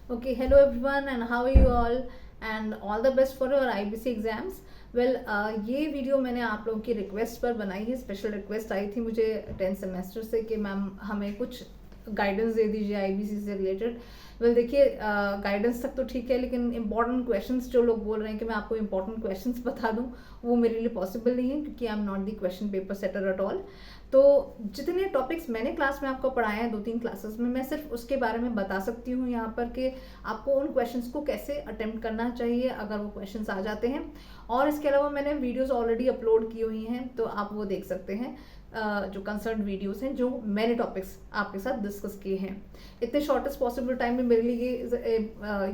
Okay, hello everyone and how are you all and all the best for your IBC exams. Well ये video मैंने आप लोगों की request पर बनाई है। स्पेशल रिक्वेस्ट आई थी मुझे 10th सेमेस्टर से कि मैम हमें कुछ गाइडेंस दे दीजिए आईबीसी से रिलेटेड। वेल देखिए, गाइडेंस तक तो ठीक है, लेकिन इंपॉर्टेंट क्वेश्चंस जो लोग बोल रहे हैं कि मैं आपको इंपॉर्टेंट क्वेश्चंस बता दूं, वो मेरे लिए पॉसिबल नहीं है क्योंकि I am not the question paper setter at all. तो जितने टॉपिक्स मैंने क्लास में आपको पढ़ाए हैं 2-3 क्लासेस में, मैं सिर्फ उसके बारे में बता सकती हूँ यहाँ पर कि आपको उन क्वेश्चंस को कैसे अटेम्प्ट करना चाहिए अगर वो क्वेश्चंस आ जाते हैं। और इसके अलावा मैंने वीडियोस ऑलरेडी अपलोड की हुई हैं, तो आप वो देख सकते हैं। जो कंसर्न वीडियोस हैं जो मैंने टॉपिक्स आपके साथ डिस्कस किए हैं। इतने शॉर्टेस्ट पॉसिबल टाइम में मेरे लिए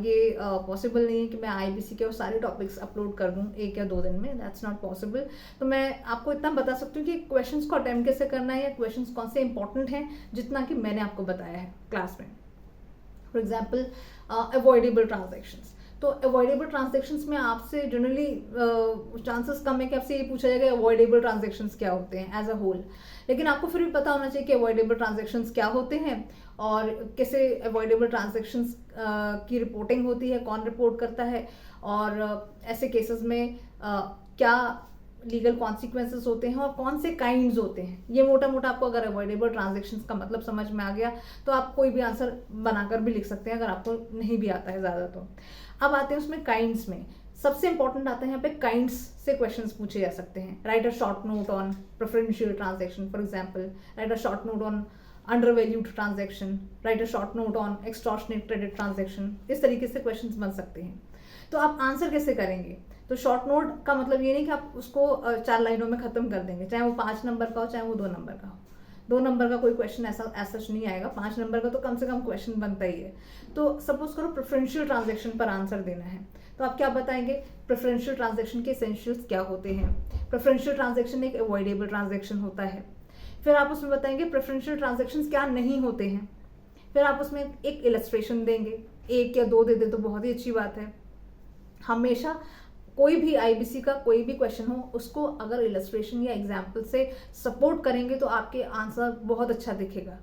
ये पॉसिबल नहीं है कि मैं आईबीसी के और सारे टॉपिक्स अपलोड कर दूं 1 या 2 दिन में। That's not possible. तो मैं आपको इतना बता सकती हूँ कि क्वेश्चंस को अटेम्प्ट कैसे करना है या क्वेश्चंस कौन से इंपॉर्टेंट हैं, जितना कि मैंने आपको बताया है क्लास में। For example, avoidable transactions. तो अवॉइडेबल ट्रांजेक्शंस में आपसे जनरली चांसेस कम है कि आपसे ये पूछा जाएगा अवॉइडेबल ट्रांजेक्शंस क्या होते हैं एज अ होल, लेकिन आपको फिर भी पता होना चाहिए कि अवॉइडेबल ट्रांजेक्शंस क्या होते हैं और कैसे अवॉइडेबल ट्रांजेक्शंस की रिपोर्टिंग होती है, कौन रिपोर्ट करता है, और ऐसे केसेस में क्या लीगल कॉन्सिक्वेंसेस होते हैं और कौन से काइंड्स होते हैं। ये मोटा मोटा आपको अगर अवॉइडेबल ट्रांजेक्शंस का मतलब समझ में आ गया तो आप कोई भी आंसर बनाकर भी लिख सकते हैं अगर आपको नहीं भी आता है ज़्यादा। तो अब आते हैं उसमें काइंड्स में। सबसे इंपॉर्टेंट आता है यहाँ पे काइंड्स से क्वेश्चंस पूछे जा सकते हैं। Write a short note on preferential transaction, for example write a short note on undervalued transaction, write a short note on extortionate credit transaction. इस तरीके से क्वेश्चंस बन सकते हैं। तो आप आंसर कैसे करेंगे? तो शॉर्ट नोट का मतलब ये नहीं कि आप उसको 4 लाइनों में खत्म कर देंगे, चाहे वो 5 नंबर का हो चाहे वो 2 नंबर का हो। 2 नंबर का कोई क्वेश्चन ऐसा सच नहीं आएगा, 5 नंबर का तो कम से कम क्वेश्चन बनता ही है। तो सपोज करो प्रेफरेंशियल ट्रांजेक्शन पर आंसर देना है, तो आप क्या बताएंगे? प्रेफरेंशियल ट्रांजेक्शन के एसेंशियल्स क्या होते हैं। प्रेफरेंशियल ट्रांजेक्शन एक अवॉइडेबल ट्रांजेक्शन होता है। फिर आप उसमें बताएंगे प्रेफरेंशियल ट्रांजेक्शन क्या नहीं होते हैं। फिर आप उसमें एक इलस्ट्रेशन देंगे, 1 या 2 दे दे तो बहुत ही अच्छी बात है। हमेशा कोई भी आईबीसी का कोई भी क्वेश्चन हो, उसको अगर इलस्ट्रेशन या एग्जाम्पल से सपोर्ट करेंगे तो आपके आंसर बहुत अच्छा दिखेगा।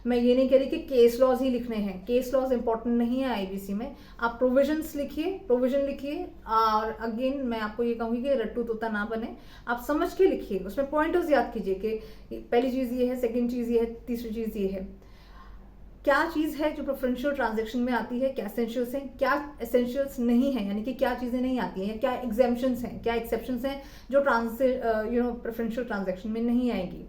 मैं ये नहीं कह रही कि केस लॉज ही लिखने हैं, केस लॉज इंपॉर्टेंट नहीं है आईबीसी में। आप प्रोविजंस लिखिए, प्रोविजन लिखिए, और अगेन मैं आपको ये कहूँगी कि रट्टू तोता ना बने, आप समझ के लिखिए। उसमें पॉइंटर्स याद कीजिए कि पहली चीज़ ये है, सेकेंड चीज़ ये है, तीसरी चीज़ ये है। क्या चीज़ है जो प्रेफरेंशियल ट्रांजेक्शन में आती है, क्या एसेंशियल्स हैं, क्या एसेंशियल्स नहीं है, यानी कि क्या चीज़ें नहीं आती हैं, क्या एग्जेम्पशंस हैं, क्या एक्सेप्शंस हैं जो प्रेफरेंशियल ट्रांजेक्शन में नहीं आएगी।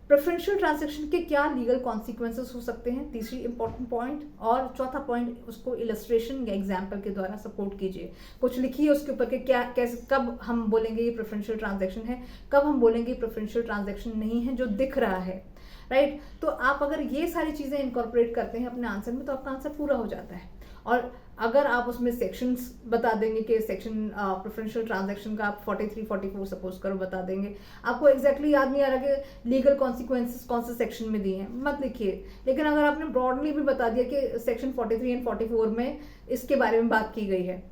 प्रेफरेंशियल ट्रांजेक्शन के क्या लीगल कॉन्सिक्वेंसेस हो सकते हैं, तीसरी इंपॉर्टेंट पॉइंट। और चौथा पॉइंट, उसको इलस्ट्रेशन या एग्जाम्पल के द्वारा सपोर्ट कीजिए। कुछ लिखिए उसके ऊपर कि क्या कैसे कब हम बोलेंगे ये प्रेफरेंशियल ट्रांजेक्शन है, कब हम बोलेंगे प्रेफरेंशियल ट्रांजेक्शन नहीं है जो दिख रहा है। राइट तो आप अगर ये सारी चीज़ें इनकॉर्पोरेट करते हैं अपने आंसर में तो आपका आंसर पूरा हो जाता है। और अगर आप उसमें सेक्शंस बता देंगे कि सेक्शन प्रेफरेंशियल ट्रांजैक्शन का आप 43-44 सपोज करो बता देंगे, आपको एग्जैक्टली याद नहीं आ रहा कि लीगल कॉन्सिक्वेंसेस कौन से सेक्शन में दिए हैं, मत लिखिए। लेकिन अगर आपने ब्रॉडली भी बता दिया कि सेक्शन 43 एंड 44 में इसके बारे में बात की गई है,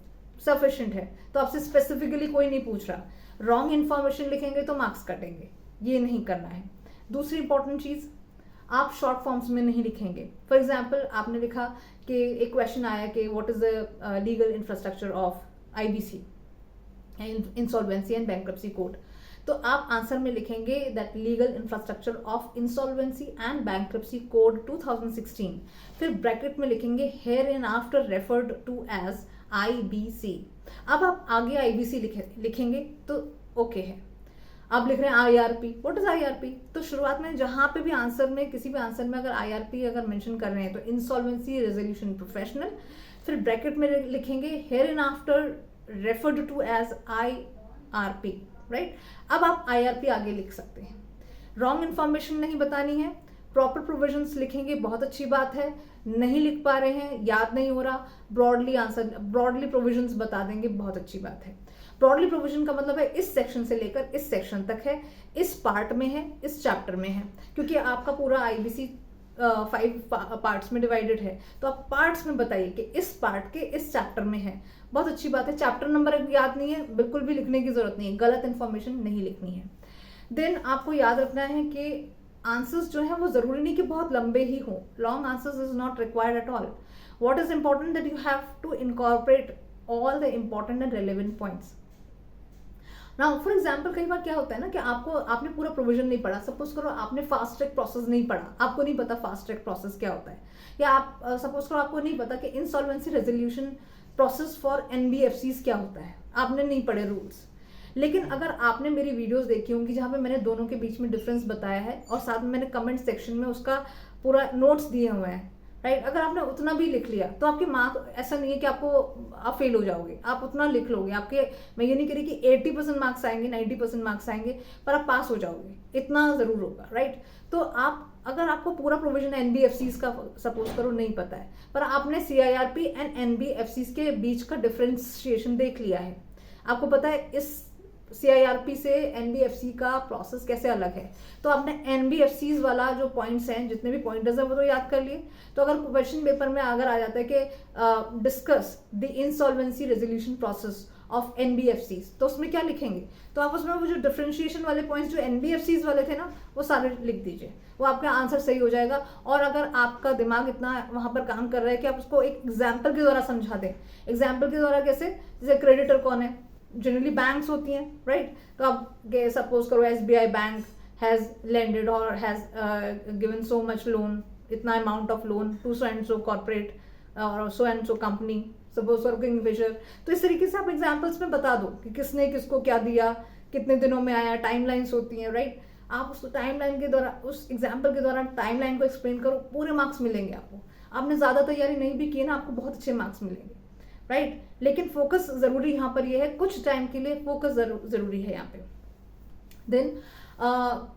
सफिशिएंट है, तो आपसे स्पेसिफिकली कोई नहीं पूछ रहा। रॉन्ग इन्फॉर्मेशन लिखेंगे तो मार्क्स कटेंगे, ये नहीं करना है। दूसरी इंपॉर्टेंट चीज़, आप शॉर्ट फॉर्म्स में नहीं लिखेंगे। फॉर एग्जाम्पल आपने लिखा कि एक क्वेश्चन आया कि what is the legal infrastructure of IBC, insolvency and bankruptcy code, तो आप आंसर में लिखेंगे that legal infrastructure of insolvency and bankruptcy code 2016। फिर ब्रैकेट में लिखेंगे hereinafter referred to as IBC. अब आप आगे आईबीसी लिखेंगे तो ओके है। अब लिख रहे हैं आईआरपी, व्हाट इज आईआरपी? तो शुरुआत में जहां पे भी आंसर में किसी भी आंसर में अगर आईआरपी अगर मेंशन कर रहे हैं तो इंसॉल्वेंसी रेजोल्यूशन प्रोफेशनल, फिर ब्रैकेट में लिखेंगे hereinafter referred to as IRP. Right अब आप आईआरपी आगे लिख सकते हैं। रॉन्ग इन्फॉर्मेशन नहीं बतानी है, प्रॉपर प्रोविजंस लिखेंगे, बहुत अच्छी बात है। नहीं लिख पा रहे हैं, याद नहीं हो रहा, ब्रॉडली प्रोविजंस बता देंगे, बहुत अच्छी बात है। ब्रॉडली प्रोविजन का मतलब है इस सेक्शन से लेकर इस सेक्शन तक है, इस पार्ट में है, इस चैप्टर में है, क्योंकि आपका पूरा आईबीसी 5 पार्ट्स में डिवाइडेड है, तो आप पार्ट्स में बताइए कि इस पार्ट के इस चैप्टर में है, बहुत अच्छी बात है। चैप्टर नंबर याद नहीं है, बिल्कुल भी लिखने की जरूरत नहीं है, गलत इन्फॉर्मेशन नहीं लिखनी है। देन आपको याद रखना है कि आंसर्स जो है वो जरूरी नहीं कि बहुत लंबे ही हों, long answers is not required at all. What is important that you have to incorporate all the important and relevant points. Now for example कई बार क्या होता है ना कि आपने पूरा प्रोविजन नहीं पढ़ा, सपोज करो आपने फास्ट ट्रैक प्रोसेस नहीं पढ़ा, आपको नहीं पता फास्ट ट्रैक प्रोसेस क्या होता है, या आप सपोज करो आपको नहीं पता कि insolvency resolution process for NBFCs क्या होता है, आपने नहीं पढ़े रूल्स। लेकिन अगर आपने मेरी वीडियोस देखी होंगी जहाँ पे मैंने दोनों के बीच में डिफरेंस बताया है और साथ में मैंने कमेंट सेक्शन में उसका पूरा नोट्स दिए हुए हैं, राइट, अगर आपने उतना भी लिख लिया तो आपके मार्क, ऐसा नहीं है कि आप फेल हो जाओगे, आप उतना लिख लोगे, आपके, मैं ये नहीं कह रही कि 80% मार्क्स आएंगे, 90% मार्क्स आएंगे, पर आप पास हो जाओगे, इतना जरूर होगा, राइट। तो अगर आपको पूरा प्रोविजन एनबीएफसीज का सपोज करो नहीं पता है, पर आपने सीआईआरपी एंड एनबीएफसीज के बीच का डिफरेंशिएशन देख लिया है, आपको पता है इस सीआईआरपी से एनबीएफसी का प्रोसेस कैसे अलग है, तो आपने एनबीएफसीज वाला जो पॉइंट्स हैं, जितने भी पॉइंटर्स हैं वो तो याद कर लिए। तो अगर क्वेश्चन पेपर में अगर आ जाता है कि discuss the insolvency resolution process of NBFCs, तो उसमें क्या लिखेंगे, तो आप उसमें वो जो डिफरेंशिएशन वाले पॉइंट्स जो एनबीएफसीज वाले थे ना वो सारे लिख दीजिए, वो आपका आंसर सही हो जाएगा। और अगर आपका दिमाग इतना वहां पर काम कर रहा है कि आप उसको एक एग्जाम्पल के द्वारा समझा दें, एग्जाम्पल के द्वारा कैसे, जैसे क्रेडिटर कौन है, जनरली बैंक्स होती हैं, राइट। तो आप सपोज करो एसबीआई बैंक हैज लेंडेड और has given so much loan, इतना amount of loan to so and so corporate और so and so company, suppose करो किंगफिशर। तो इस तरीके से आप एग्जाम्पल्स में बता दो कि किसने किसको क्या दिया, कितने दिनों में आया, टाइमलाइंस होती हैं, राइट। आप उस टाइमलाइन के द्वारा, उस एग्जाम्पल के द्वारा टाइमलाइन को एक्सप्लेन करो, पूरे मार्क्स मिलेंगे आपको। आपने ज्यादा तैयारी नहीं भी की ना, आपको बहुत अच्छे मार्क्स मिलेंगे, राइट। लेकिन फोकस जरूरी यहाँ पर ये है, कुछ टाइम के लिए फोकस जरूरी है यहाँ पे। देन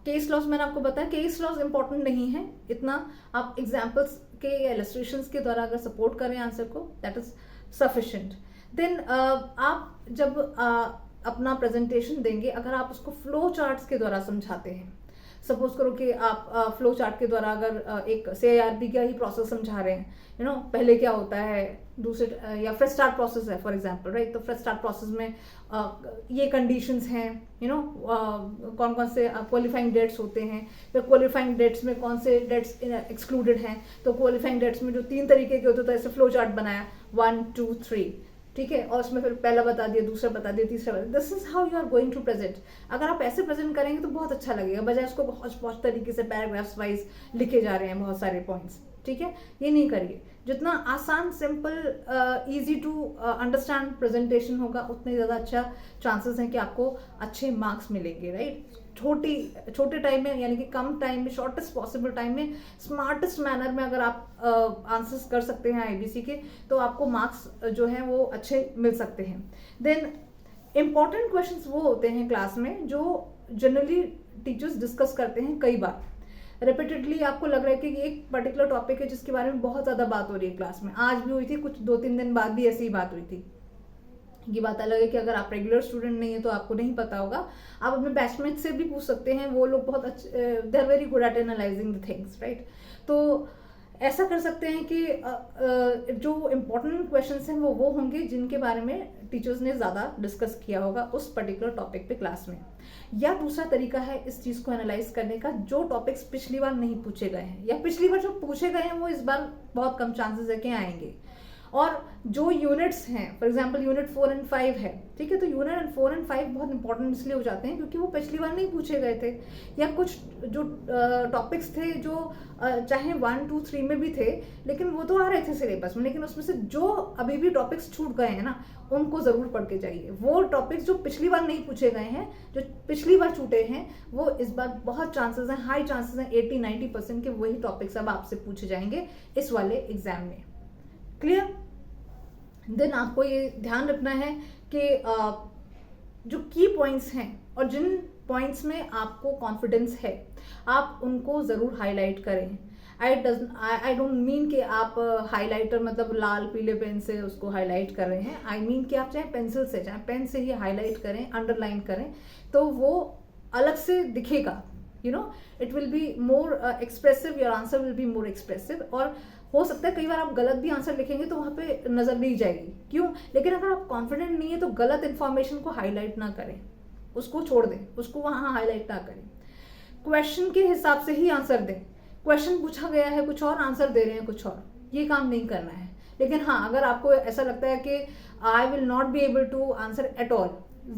केस लॉस, मैंने आपको बताया केस लॉस इंपॉर्टेंट नहीं है इतना, आप एग्जाम्पल्स के या इलस्ट्रेशंस के द्वारा अगर सपोर्ट करें आंसर को, दैट इज सफिशिएंट। देन आप जब अपना प्रेजेंटेशन देंगे, अगर आप उसको फ्लो चार्ट्स के द्वारा समझाते हैं, सपोज करो कि आप फ्लो चार्ट के द्वारा अगर एक सीआईआरपी का ही प्रोसेस समझा रहे हैं, पहले क्या होता है, दूसरे या फ्रेश स्टार्ट प्रोसेस है फॉर एग्जांपल, राइट। तो फ्रेश स्टार्ट प्रोसेस में ये कंडीशंस हैं, कौन कौन से क्वालिफाइंग डेट्स होते हैं, फिर क्वालिफाइंग डेट्स में कौन से डेट्स एक्सक्लूडेड हैं, तो क्वालिफाइंग डेट्स में जो 3 तरीके के होते हैं, ऐसे फ्लो चार्ट बनाया 1 2 3, ठीक है, और उसमें फिर पहला बता दिया, दूसरा बता दिया, तीसरा बता दिया। This is how you are going to present. अगर आप ऐसे प्रेजेंट करेंगे तो बहुत अच्छा लगेगा, बजाय उसको बहुत तरीके से पैराग्राफ्स वाइज लिखे जा रहे हैं बहुत सारे पॉइंट्स, ठीक है, ये नहीं करिए। जितना आसान, simple, easy to understand presentation होगा, उतने ज़्यादा अच्छा चांसेस हैं कि आपको अच्छे मार्क्स मिलेंगे, राइट। छोटे टाइम में, यानी कि कम टाइम में, शॉर्टेस्ट पॉसिबल टाइम में, स्मार्टेस्ट मैनर में अगर आप आंसर्स कर सकते हैं आईबीसी के, तो आपको मार्क्स जो हैं वो अच्छे मिल सकते हैं। देन इम्पॉर्टेंट क्वेश्चंस वो होते हैं क्लास में जो जनरली टीचर्स डिस्कस करते हैं कई बार, रिपीटेडली आपको लग रहा है कि एक पर्टिकुलर टॉपिक है जिसके बारे में बहुत ज़्यादा बात हो रही है क्लास में, आज भी हुई थी, कुछ 2-3 दिन बाद भी ऐसी ही बात हुई थी। ये बात अलग है कि अगर आप रेगुलर स्टूडेंट नहीं है तो आपको नहीं पता होगा, आप अपने बैचमेट से भी पूछ सकते हैं, वो लोग बहुत अच्छे, they are very good at analysing the things, right. तो ऐसा कर सकते हैं कि जो इम्पोर्टेंट क्वेश्चंस हैं वो होंगे जिनके बारे में टीचर्स ने ज़्यादा डिस्कस किया होगा उस पर्टिकुलर टॉपिक पे क्लास में। या दूसरा तरीका है इस चीज़ को एनालाइज करने का, जो टॉपिक्स पिछली बार नहीं पूछे गए हैं या पिछली बार जो पूछे गए हैं वो इस बार बहुत कम चांसेस है कि आएंगे, और जो यूनिट्स हैं, फॉर एग्जांपल यूनिट 4 एंड 5 है, ठीक है, तो यूनिट 4 एंड 5 बहुत इंपॉर्टेंट इसलिए हो जाते हैं क्योंकि वो पिछली बार नहीं पूछे गए थे, या कुछ जो टॉपिक्स थे जो चाहे 1 2 3 में भी थे, लेकिन वो तो आ रहे थे सिलेबस में, लेकिन उसमें से जो अभी भी टॉपिक्स छूट गए हैं ना, उनको जरूर पढ़ के जाइए। वो टॉपिक्स जो पिछली बार नहीं पूछे गए हैं, जो पिछली बार छूटे हैं, वो इस बार बहुत चांसेस हैं, हाई चांसेस हैं, 80-90% के वही टॉपिक्स अब आपसे पूछे जाएंगे इस वाले एग्जाम में। क्लियर। देन आपको ये ध्यान रखना है कि जो की पॉइंट्स हैं और जिन पॉइंट्स में आपको कॉन्फिडेंस है, आप उनको जरूर हाईलाइट करें। आई डोंट मीन कि आप हाइलाइटर मतलब लाल पीले पेन से उसको हाईलाइट कर रहे हैं, आई मीन कि आप चाहे पेंसिल से, चाहे पेन से ही हाईलाइट करें, अंडरलाइन करें, तो वो अलग से दिखेगा, it will be more expressive, your answer will be more expressive. और हो सकता है कई बार आप गलत भी आंसर लिखेंगे तो वहां पे नजर नहीं जाएगी, क्यों, लेकिन अगर आप कॉन्फिडेंट नहीं है तो गलत इंफॉर्मेशन को हाईलाइट ना करें, उसको छोड़ दें, उसको वहां हाईलाइट ना करें, क्वेश्चन के हिसाब से ही आंसर दें। क्वेश्चन पूछा गया है कुछ और, आंसर दे रहे हैं कुछ और, ये काम नहीं करना है। लेकिन हाँ, अगर आपको ऐसा लगता है कि I will not be able to answer at all,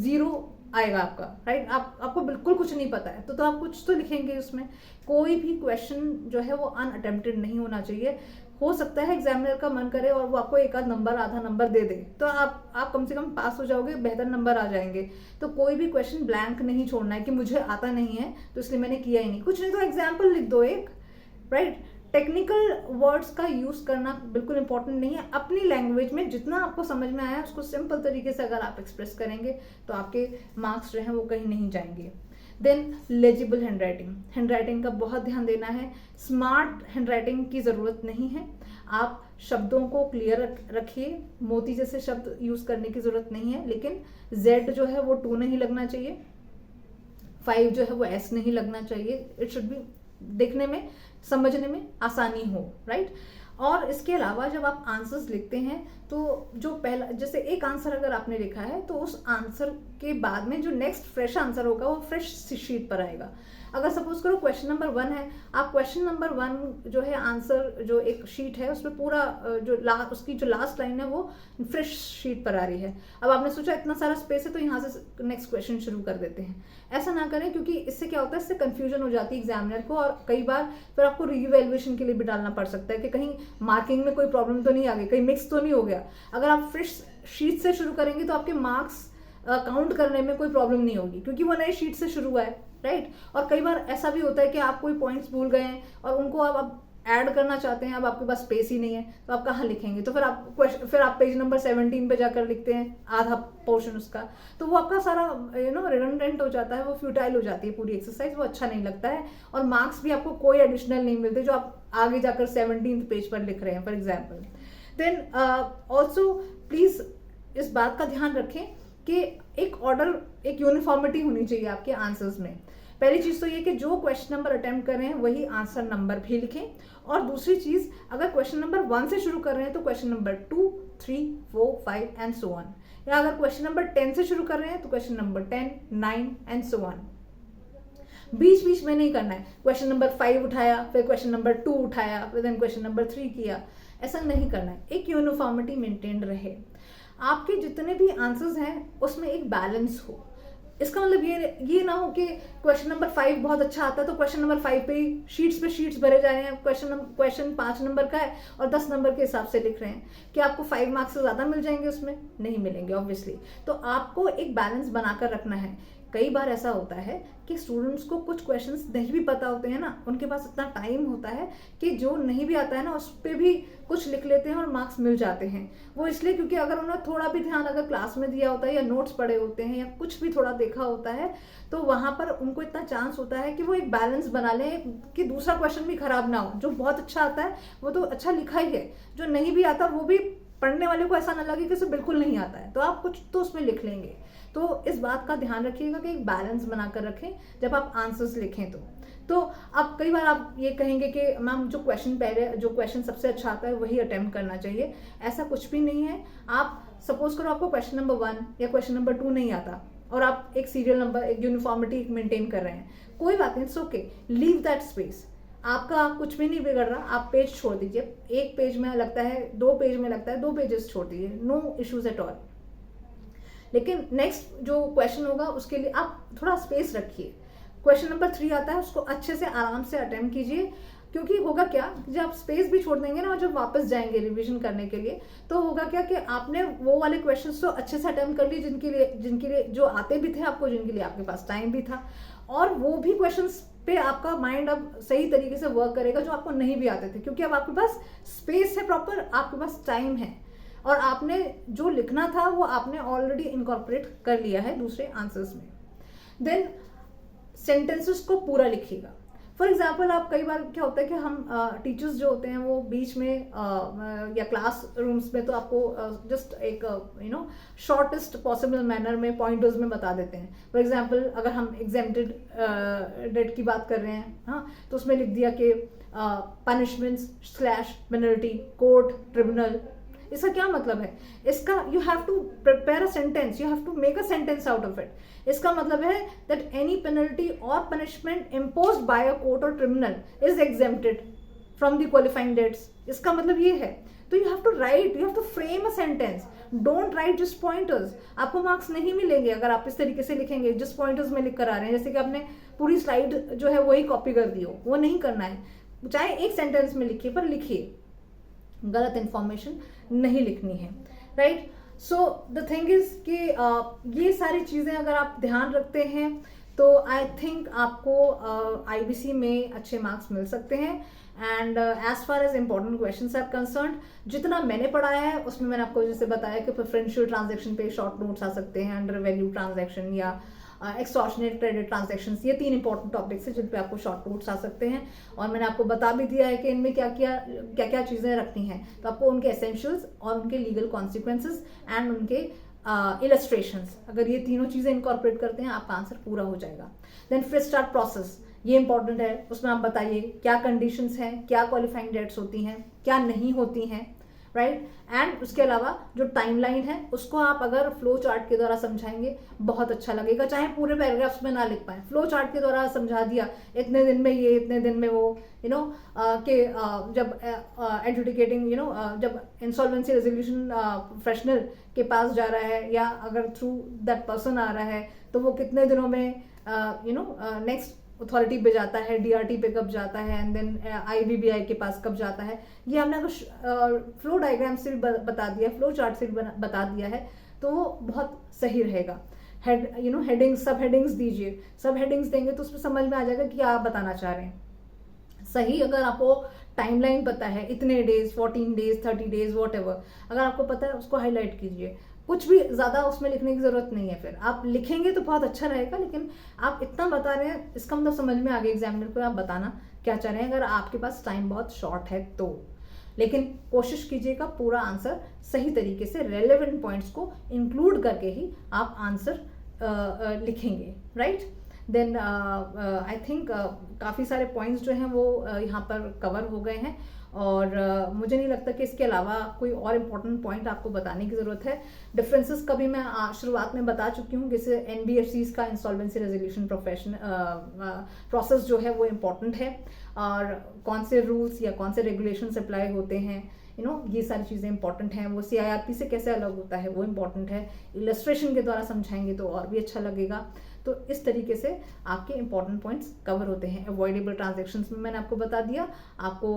0 आएगा आपका, राइट, आपको बिल्कुल कुछ नहीं पता है, तो आप कुछ तो लिखेंगे उसमें। कोई भी क्वेश्चन जो है वो अनअटेम्प्टेड नहीं होना चाहिए। हो सकता है एग्जामिनर का मन करे और वो आपको एक आध नंबर, आधा नंबर दे दे, तो आप कम से कम पास हो जाओगे, बेहतर नंबर आ जाएंगे। तो कोई भी क्वेश्चन ब्लैंक नहीं छोड़ना है कि मुझे आता नहीं है तो इसलिए मैंने किया ही नहीं। कुछ नहीं तो एग्जाम्पल लिख दो एक, राइट। टेक्निकल वर्ड्स का यूज करना बिल्कुल इंपॉर्टेंट नहीं है। अपनी लैंग्वेज में जितना आपको समझ में आया उसको सिंपल तरीके से अगर आप एक्सप्रेस करेंगे तो आपके मार्क्स जो हैं वो कहीं नहीं जाएंगे। देन लेजिबल हैंडराइटिंग का बहुत ध्यान देना है। स्मार्ट हैंडराइटिंग की ज़रूरत नहीं है, आप शब्दों को क्लियर रखिए, मोती जैसे शब्द यूज़ करने की ज़रूरत नहीं है, लेकिन Z जो है वो 2 नहीं लगना चाहिए, 5 जो है वो S नहीं लगना चाहिए। इट शुड बी देखने में, समझने में आसानी हो, राइट। और इसके अलावा जब आप आंसर्स लिखते हैं तो जो पहला, जैसे एक आंसर अगर आपने लिखा है तो उस आंसर के बाद में जो नेक्स्ट फ्रेश आंसर होगा वो फ्रेश शीट पर आएगा। अगर सपोज करो क्वेश्चन नंबर 1 है, आप क्वेश्चन नंबर 1 जो है आंसर जो एक शीट है उसमें पूरा उसकी जो लास्ट लाइन है वो फ्रेश शीट पर आ रही है। अब आपने सोचा इतना सारा स्पेस है तो यहाँ से नेक्स्ट क्वेश्चन शुरू कर देते हैं। ऐसा ना करें, क्योंकि इससे क्या होता है, इससे कंफ्यूजन हो जाती है एग्जामिनर को, और कई बार फिर आपको रीवैल्यूएशन के लिए भी डालना पड़ सकता है कि कहीं मार्किंग में कोई प्रॉब्लम तो नहीं आ गई, कहीं मिक्स तो नहीं हो गया। अगर आप फ्रेश शीट से शुरू करेंगे तो आपके मार्क्स काउंट करने में कोई प्रॉब्लम नहीं होगी, क्योंकि वो नए शीट से शुरू हुआ है, राइट। और कई बार ऐसा भी होता है कि आप कोई पॉइंट्स भूल गए हैं और उनको आप ऐड करना चाहते हैं, अब आपके पास स्पेस ही नहीं है, तो आप कहाँ लिखेंगे? तो फिर आप पेज नंबर 17 पे जाकर लिखते हैं आधा पोर्शन उसका, तो वो आपका सारा रिडंडेंट हो जाता है, वो फ्यूटाइल हो जाती है पूरी एक्सरसाइज, वो अच्छा नहीं लगता है, और मार्क्स भी आपको कोई एडिशनल नहीं मिलते जो आप आगे जाकर 17th पेज पर लिख रहे हैं for example. Then also please इस बात का ध्यान रखें कि एक ऑर्डर, एक यूनिफॉर्मिटी होनी चाहिए आपके आंसर्स में। पहली चीज तो ये कि जो क्वेश्चन नंबर अटेम्प्ट कर रहे हैं वही आंसर नंबर भी लिखें, और दूसरी चीज, अगर क्वेश्चन नंबर 1 से शुरू कर रहे हैं तो question number 2, 3, 4, 5 and so on, या अगर क्वेश्चन नंबर 10 से शुरू कर रहे हैं तो question number 10, 9 and so on. बीच बीच में नहीं करना है, क्वेश्चन नंबर 5 उठाया, फिर क्वेश्चन नंबर 2 उठाया, फिर देन क्वेश्चन नंबर 3 किया, ऐसा नहीं करना है। एक यूनिफॉर्मिटी मेंटेन रहे, आपके जितने भी आंसर्स हैं उसमें एक बैलेंस हो। इसका मतलब ये ना हो कि क्वेश्चन नंबर 5 बहुत अच्छा आता है तो क्वेश्चन नंबर 5 पे ही शीट्स भरे जा रहे हैं, क्वेश्चन 5 नंबर का है और 10 नंबर के हिसाब से लिख रहे हैं, कि आपको 5 मार्क्स से ज़्यादा मिल जाएंगे? उसमें नहीं मिलेंगे ऑब्वियसली। तो आपको एक बैलेंस बनाकर रखना है। कई बार ऐसा होता है कि स्टूडेंट्स को कुछ क्वेश्चंस नहीं भी पता होते हैं ना, उनके पास इतना टाइम होता है कि जो नहीं भी आता है ना उस पर भी कुछ लिख लेते हैं और मार्क्स मिल जाते हैं। वो इसलिए क्योंकि अगर उन्होंने थोड़ा भी ध्यान अगर क्लास में दिया होता है या नोट्स पढ़े होते हैं या कुछ भी थोड़ा देखा होता है, तो वहाँ पर उनको इतना चांस होता है कि वो एक बैलेंस बना लें कि दूसरा क्वेश्चन भी खराब ना हो। जो बहुत अच्छा आता है वो तो अच्छा लिखा ही है, जो नहीं भी आता वो भी पढ़ने वाले को ऐसा ना लगे कि उसे बिल्कुल नहीं आता है, तो आप कुछ तो उसमें लिख लेंगे। तो इस बात का ध्यान रखिएगा कि एक बैलेंस बनाकर रखें जब आप आंसर्स लिखें। तो अब कई बार आप ये कहेंगे कि मैम जो क्वेश्चन सबसे अच्छा आता है वही अटेम्प्ट करना चाहिए। ऐसा कुछ भी नहीं है। आप सपोज करो आपको क्वेश्चन नंबर 1 या क्वेश्चन नंबर 2 नहीं आता और आप एक सीरियल नंबर, एक यूनिफॉर्मिटी मेंटेन कर रहे हैं, कोई बात नहीं, it's okay, leave that space. आपका कुछ भी नहीं बिगड़ रहा, आप पेज छोड़ दीजिए। एक पेज में लगता है, 2 पेज में लगता है, 2 पेजेस छोड़ दीजिए, नो इश्यूज एट ऑल। लेकिन नेक्स्ट जो क्वेश्चन होगा उसके लिए आप थोड़ा स्पेस रखिए। क्वेश्चन नंबर 3 आता है, उसको अच्छे से आराम से अटेम्प्ट कीजिए, क्योंकि होगा क्या, जब आप स्पेस भी छोड़ देंगे ना और जब वापस जाएंगे रिवीजन करने के लिए, तो होगा क्या कि आपने वो वाले क्वेश्चंस तो अच्छे से अटेम्प्ट कर लिए जिनके लिए जो आते भी थे आपको, जिनके लिए आपके पास टाइम भी था, और वो भी क्वेश्चंस पे आपका माइंड अब सही तरीके से वर्क करेगा जो आपको नहीं भी आते थे, क्योंकि अब आपके पास स्पेस है प्रॉपर, आपके पास टाइम है, और आपने जो लिखना था वो आपने ऑलरेडी इनकॉर्पोरेट कर लिया है दूसरे आंसर्स में। देन सेंटेंसेस को पूरा लिखिएगा। फॉर एग्जाम्पल, आप कई बार क्या होता है कि हम टीचर्स जो होते हैं वो बीच में या क्लास रूम्स में तो आपको जस्ट एक शॉर्टेस्ट पॉसिबल मैनर में पॉइंटर्स में बता देते हैं। फॉर एग्जाम्पल, अगर हम एग्जेम्प्टेड डेट की बात कर रहे हैं, हाँ, तो उसमें लिख दिया कि पनिशमेंट्स / पेनल्टी, कोर्ट, ट्रिब्यूनल। इसका क्या मतलब है? इसका you have to prepare a sentence, you have to make a sentence out of it. इसका मतलब है that any penalty or punishment imposed by a court or tribunal is exempted from the qualifying dates. इसका मतलब ये है। तो you have to write, you have to frame a sentence, don't write just pointers. आपको marks नहीं मिलेंगे अगर आप इस तरीके से लिखेंगे, जस्ट पॉइंटर्स में लिख कर आ रहे हैं, जैसे कि आपने पूरी स्लाइड जो है वही कॉपी कर दी हो, वो नहीं करना है। चाहे एक सेंटेंस में लिखिए, पर लिखिए, गलत इंफॉर्मेशन नहीं लिखनी है, right. So the thing is कि ये सारी चीज़ें अगर आप ध्यान रखते हैं तो आई थिंक आपको आईबीसी में अच्छे मार्क्स मिल सकते हैं। And as far as important questions are concerned, जितना मैंने पढ़ाया है उसमें मैंने आपको जैसे बताया कि प्रेफरेंशियल ट्रांजैक्शन पे शॉर्ट नोट्स आ सकते हैं, अंडर वैल्यू ट्रांजैक्शन या एक्सटॉर्शनेट क्रेडिट ट्रांजैक्शंस, ये 3 इंपॉर्टेंट टॉपिक्स हैं जिन पे आपको शॉर्ट नोट्स आ सकते हैं। और मैंने आपको बता भी दिया है कि इनमें क्या क्या चीज़ें रखनी हैं, तो आपको उनके एसेंशियल्स और उनके लीगल कॉन्सिक्वेंसेस एंड उनके इलस्ट्रेशंस, अगर ये तीनों चीज़ें इनकॉर्पोरेट करते हैं आपका आंसर पूरा हो जाएगा। देन फ्रेश स्टार्ट प्रोसेस, ये इंपॉर्टेंट है, उसमें आप बताइए क्या कंडीशंस हैं, क्या क्वालिफाइंग डेट्स होती हैं, क्या नहीं होती हैं, राइट। एंड उसके अलावा जो टाइमलाइन है उसको आप अगर फ्लो चार्ट के द्वारा समझाएंगे बहुत अच्छा लगेगा, चाहे पूरे पैराग्राफ्स में ना लिख पाए, फ्लो चार्ट के द्वारा समझा दिया, इतने दिन में ये, इतने दिन में वो, कि जब एडजुडिकेटिंग जब इंसॉल्वेंसी रेजोल्यूशन प्रोफेशनल के पास जा रहा है या अगर थ्रू दैट पर्सन आ रहा है तो वो कितने दिनों में नेक्स्ट अथॉरिटी पे जाता है, डीआरटी पे कब जाता है, एंड देन आईबीबीआई के पास कब जाता है, ये हमने अगर फ्लो डायग्राम से भी बता दिया, फ्लो चार्ट से भी बता दिया है तो वो बहुत सही रहेगा। हेडिंग्स, सब हेडिंग्स दीजिए, सब हेडिंग्स देंगे तो उसमें समझ में आ जाएगा कि आप बताना चाह रहे हैं। सही, अगर आपको टाइमलाइन पता है, इतने days, 14 days, 30 days, what ever, अगर आपको पता है उसको हाईलाइट कीजिए, कुछ भी ज़्यादा उसमें लिखने की ज़रूरत नहीं है। फिर आप लिखेंगे तो बहुत अच्छा रहेगा, लेकिन आप इतना बता रहे हैं इसका मतलब समझ में आ गया एग्जामिनर को आप बताना क्या चाह रहे हैं, अगर आपके पास टाइम बहुत शॉर्ट है तो। लेकिन कोशिश कीजिएगा पूरा आंसर सही तरीके से रेलेवेंट पॉइंट्स को इंक्लूड करके ही आप आंसर लिखेंगे, राइट। देन आई थिंक काफ़ी सारे पॉइंट्स जो हैं वो यहाँ पर कवर हो गए हैं, और मुझे नहीं लगता कि इसके अलावा कोई और इम्पोर्टेंट पॉइंट आपको बताने की ज़रूरत है। डिफरेंसेस का भी मैं शुरुआत में बता चुकी हूँ, जैसे एनबीएफसीज का इंसॉल्वेंसी रेजोल्यूशन प्रोसेस जो है वो इम्पोर्टेंट है, और कौन से रूल्स या कौन से रेगुलेशंस अप्लाई होते हैं, ये सारी चीज़ें इंपॉर्टेंट हैं। वो सीआईआरपी से कैसे अलग होता है वो इंपॉर्टेंट है, इलस्ट्रेशन के द्वारा समझाएंगे तो और भी अच्छा लगेगा। तो इस तरीके से आपके इंपॉर्टेंट पॉइंट्स कवर होते हैं। अवॉइडेबल ट्रांजैक्शंस में मैंने आपको बता दिया, आपको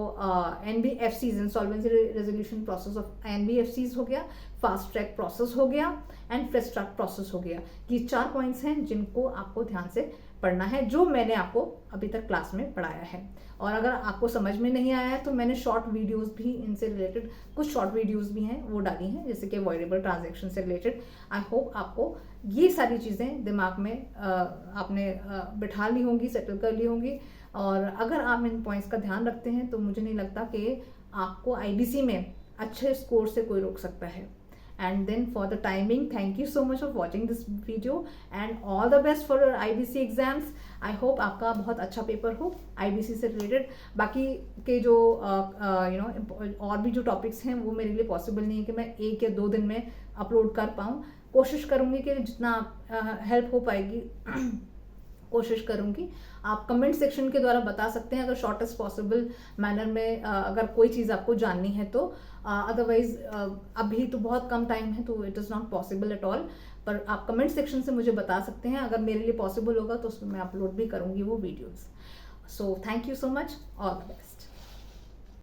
NBFCs, insolvency resolution process of NBFCs हो गया, फास्ट ट्रैक प्रोसेस हो गया, एंड फ्रेश ट्रैक प्रोसेस हो गया। ये 4 पॉइंट्स हैं जिनको आपको ध्यान से पढ़ना है, जो मैंने आपको अभी तक क्लास में पढ़ाया है। और अगर आपको समझ में नहीं आया है तो मैंने शॉर्ट वीडियोस भी इनसे रिलेटेड, कुछ शॉर्ट वीडियोस भी हैं वो डाली हैं, जैसे कि अवॉइडेबल ट्रांजैक्शन से रिलेटेड। आई होप आपको ये सारी चीज़ें दिमाग में आपने बिठा ली होंगी, सेटल कर ली होंगी, और अगर आप इन पॉइंट्स का ध्यान रखते हैं तो मुझे नहीं लगता कि आपको आईबीसी में अच्छे स्कोर से कोई रोक सकता है। And then for the timing, thank you so much for watching this video and all the best for your IBC exams. I hope आपका बहुत अच्छा पेपर हो IBC से रिलेटेड। बाकी के जो और भी जो टॉपिक्स हैं वो मेरे लिए पॉसिबल नहीं है कि मैं 1 या 2 दिन में अपलोड कर पाऊँ। कोशिश करूँगी कि जितना हेल्प हो पाएगी कोशिश करूँगी। आप कमेंट सेक्शन के द्वारा बता सकते हैं अगर शॉर्टेस्ट पॉसिबल मैनर में अगर कोई चीज़ आपको जाननी है तो। अदरवाइज अभी तो बहुत कम टाइम है तो it is not possible at all, पर आप कमेंट सेक्शन से मुझे बता सकते हैं। अगर मेरे लिए पॉसिबल होगा तो उसमें मैं अपलोड भी करूँगी वो videos. So thank you so much, all the best.